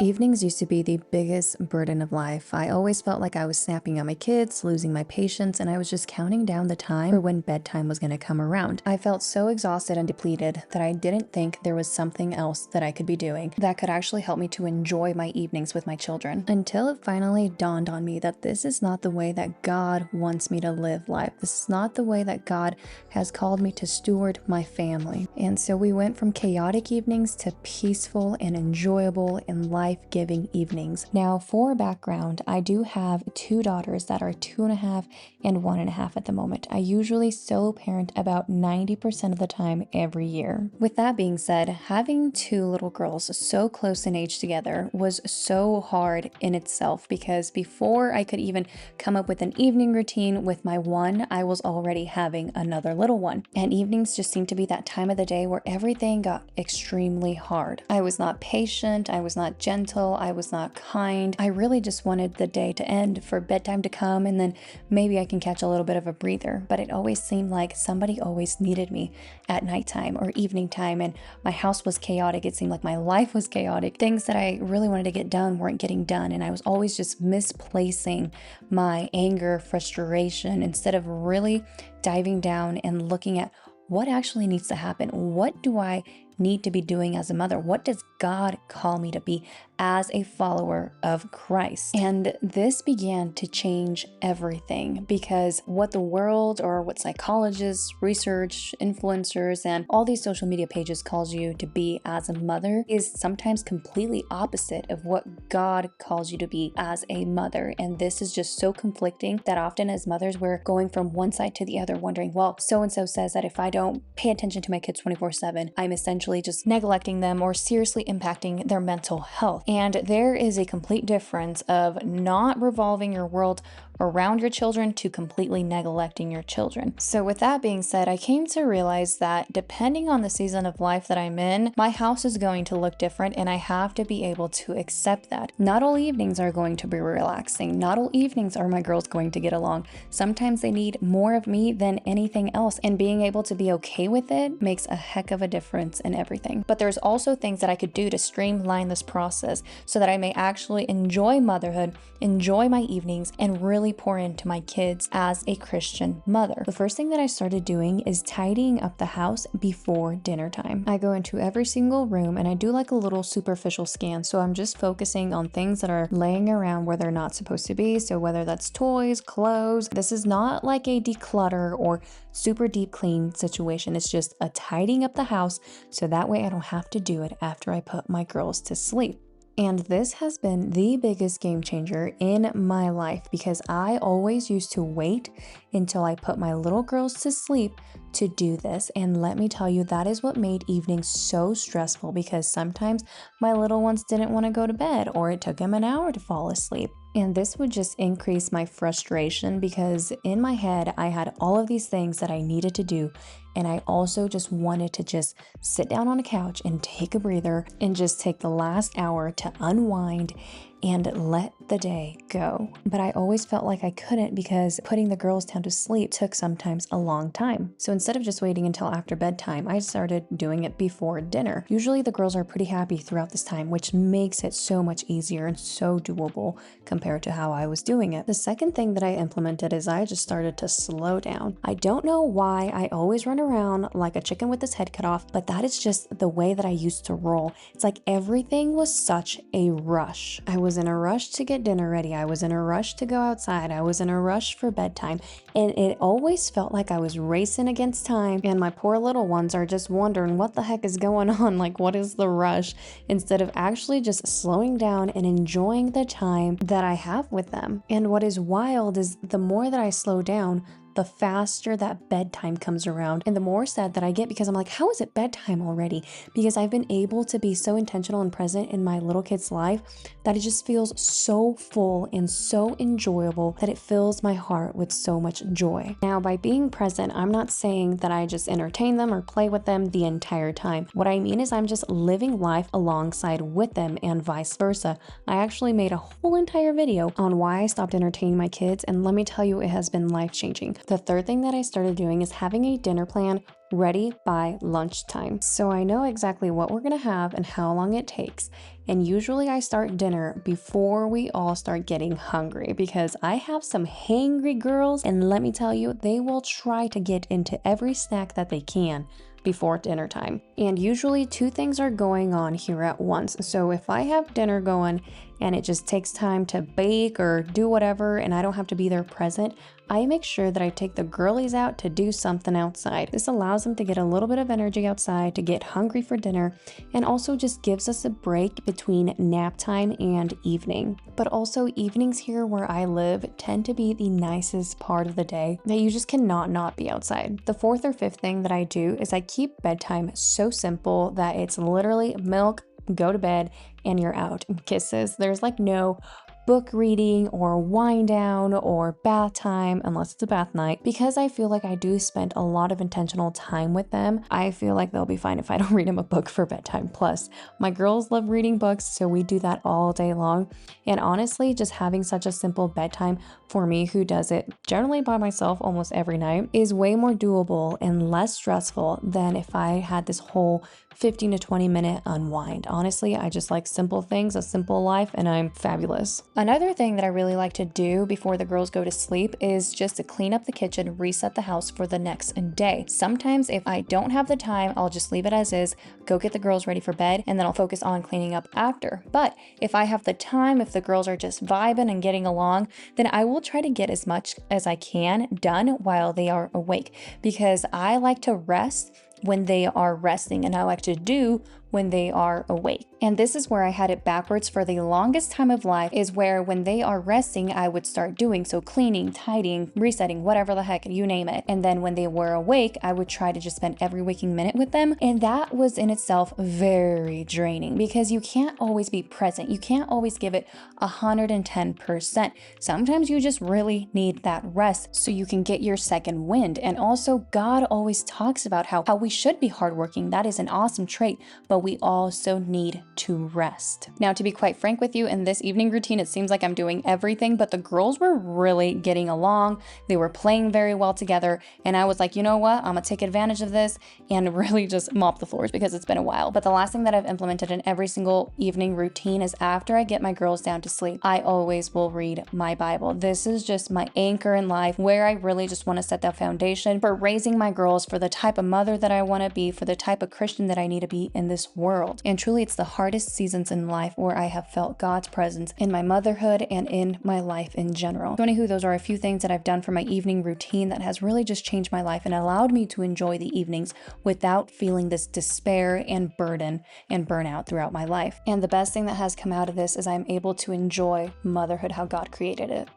Evenings used to be the biggest burden of life. I always felt like I was snapping at my kids, losing my patience, and I was just counting down the time for when bedtime was going to come around. I felt so exhausted and depleted that I didn't think there was something else that I could be doing that could actually help me to enjoy my evenings with my children. Until it finally dawned on me that this is not the way that God wants me to live life. This is not the way that God has called me to steward my family. And so we went from chaotic evenings to peaceful and enjoyable and life-giving evenings. Now, for background, I do have two daughters that are 2.5 and 1.5 at the moment. I usually solo parent about 90% of the time every year. With that being said, having two little girls so close in age together was so hard in itself because before I could even come up with an evening routine with my one, I was already having another little one. And evenings just seemed to be that time of the day where everything got extremely hard. I was not patient, I was not gentle, I was not kind. I really just wanted the day to end, for bedtime to come, and then maybe I can catch a little bit of a breather. But it always seemed like somebody always needed me at nighttime or evening time, and my house was chaotic. It seemed like my life was chaotic. Things that I really wanted to get done weren't getting done, and I was always just misplacing my anger, frustration, instead of really diving down and looking at what actually needs to happen. What do I need to be doing as a mother? What does God call me to be as a follower of Christ? And this began to change everything, because what the world, or what psychologists, research, influencers, and all these social media pages calls you to be as a mother is sometimes completely opposite of what God calls you to be as a mother. And this is just so conflicting that often as mothers, we're going from one side to the other, wondering, well, so-and-so says that if I don't pay attention to my kids 24/7, I'm essentially just neglecting them or seriously impacting their mental health. And there is a complete difference of not revolving your world around your children to completely neglecting your children. So with that being said, I came to realize that depending on the season of life that I'm in, my house is going to look different, and I have to be able to accept that. Not all evenings are going to be relaxing. Not all evenings are my girls going to get along. Sometimes they need more of me than anything else, and being able to be okay with it makes a heck of a difference in everything. But there's also things that I could do to streamline this process so that I may actually enjoy motherhood, enjoy my evenings, and really pour into my kids as a Christian mother. The first thing that I started doing is tidying up the house before dinner time. I go into every single room and I do like a little superficial scan. So I'm just focusing on things that are laying around where they're not supposed to be. So whether that's toys, clothes, this is not like a declutter or super deep clean situation. It's just a tidying up the house so that way I don't have to do it after I put my girls to sleep. And this has been the biggest game changer in my life, because I always used to wait until I put my little girls to sleep to do this. And let me tell you, that is what made evenings so stressful, because sometimes my little ones didn't want to go to bed, or it took them an hour to fall asleep. And this would just increase my frustration, because in my head, I had all of these things that I needed to do. And I also just wanted to just sit down on a couch and take a breather and just take the last hour to unwind and let the day go. But I always felt like I couldn't, because putting the girls down to sleep took sometimes a long time. So instead of just waiting until after bedtime, I started doing it before dinner. Usually the girls are pretty happy throughout this time, which makes it so much easier and so doable compared to how I was doing it. The second thing that I implemented is I just started to slow down. I don't know why I always run around like a chicken with its head cut off, but that is just the way that I used to roll. It's like everything was such a rush. I was in a rush to get dinner ready. I was in a rush to go outside. I was in a rush for bedtime. And it always felt like I was racing against time. And my poor little ones are just wondering what the heck is going on? Like, what is the rush? Instead of actually just slowing down and enjoying the time that I have with them. And what is wild is the more that I slow down, the faster that bedtime comes around, and the more sad that I get, because I'm like, how is it bedtime already? Because I've been able to be so intentional and present in my little kid's life that it just feels so full and so enjoyable that it fills my heart with so much joy. Now, by being present, I'm not saying that I just entertain them or play with them the entire time. What I mean is I'm just living life alongside with them, and vice versa. I actually made a whole entire video on why I stopped entertaining my kids, and let me tell you, it has been life-changing. The third thing that I started doing is having a dinner plan ready by lunchtime. So I know exactly what we're gonna have and how long it takes. And usually I start dinner before we all start getting hungry because I have some hangry girls, and let me tell you, they will try to get into every snack that they can before dinner time. And usually two things are going on here at once. So if I have dinner going and it just takes time to bake or do whatever and I don't have to be there present, I make sure that I take the girlies out to do something outside. This allows them to get a little bit of energy outside, to get hungry for dinner, and also just gives us a break between nap time and evening. But also evenings here where I live tend to be the nicest part of the day that you just cannot not be outside. The fourth or fifth thing that I do is I keep bedtime so simple that it's literally milk, go to bed, and you're out. Kisses. There's like no book reading or wind down or bath time unless it's a bath night. Because I feel like I do spend a lot of intentional time with them, I feel like they'll be fine if I don't read them a book for bedtime. Plus, my girls love reading books, so we do that all day long. And honestly, just having such a simple bedtime for me, who does it generally by myself almost every night, is way more doable and less stressful than if I had this whole 15 to 20 minute unwind. Honestly, I just like simple things, a simple life, and I'm fabulous. Another thing that I really like to do before the girls go to sleep is just to clean up the kitchen, reset the house for the next day. Sometimes if I don't have the time, I'll just leave it as is, go get the girls ready for bed, and then I'll focus on cleaning up after. But if I have the time, if the girls are just vibing and getting along, then I will try to get as much as I can done while they are awake, because I like to rest when they are resting and I like to do when they are awake. And this is where I had it backwards for the longest time of life, is where when they are resting, I would start doing so, cleaning, tidying, resetting, whatever the heck, you name it. And then when they were awake, I would try to just spend every waking minute with them. And that was in itself very draining because you can't always be present. You can't always give it 110%. Sometimes you just really need that rest so you can get your second wind. And also, God always talks about how we should be hardworking. That is an awesome trait, but we also need to rest. Now, to be quite frank with you, in this evening routine, it seems like I'm doing everything, but the girls were really getting along. They were playing very well together. And I was like, you know what? I'm gonna take advantage of this and really just mop the floors because it's been a while. But the last thing that I've implemented in every single evening routine is after I get my girls down to sleep, I always will read my Bible. This is just my anchor in life, where I really just want to set that foundation for raising my girls, for the type of mother that I want to be, for the type of Christian that I need to be in this world. And truly, it's the hardest seasons in life where I have felt God's presence in my motherhood and in my life in general. So anywho, those are a few things that I've done for my evening routine that has really just changed my life and allowed me to enjoy the evenings without feeling this despair and burden and burnout throughout my life. And the best thing that has come out of this is I'm able to enjoy motherhood how God created it.